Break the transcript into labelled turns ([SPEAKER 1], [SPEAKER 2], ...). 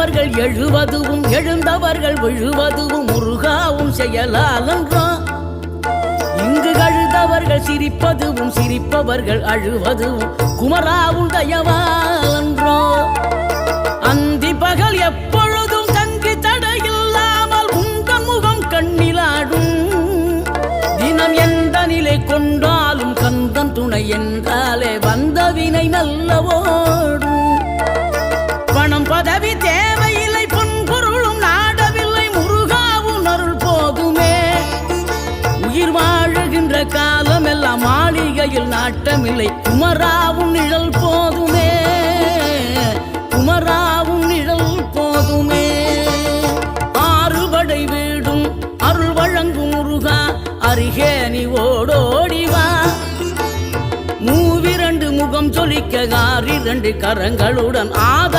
[SPEAKER 1] விழுந்தவர்கள் எழுவதுவும் எழுந்தவர்கள் விழுவதுவும் முருகாவும் செயலாலன்றோ இங்கு அழுதவர்கள் சிரிப்பதுவும் சிரிப்பவர்கள் அழுவதுவும் குமராவும் தயவாலன்றோ அந்தி பகல் எப்பொழுதும் தங்கி தடையில்லாமல் உங்கள் முகம் கண்ணிலாடும் தினம் எந்த நிலை கொண்டாலும் கந்தன் துணை என்றாலே வந்த வினை நல்லவோடும் பணம் பதவி தேவையில்லை பொன்பொருளும் நாடவில்லை முருகாவும் அருள் போதுமே உயிர் வாழுகின்ற காலம் எல்லாம் மாளிகையில் நாட்டமில்லை குமராவும் நிழல் போதுமே குமராவும் நிழல் போதுமே ஆறுபடை வீடும் அருள் வழங்கும் முருகா அருகே நீ ஓடோடிவா மூவிரண்டு முகம் சொலிக்க 6 கரங்களுடன்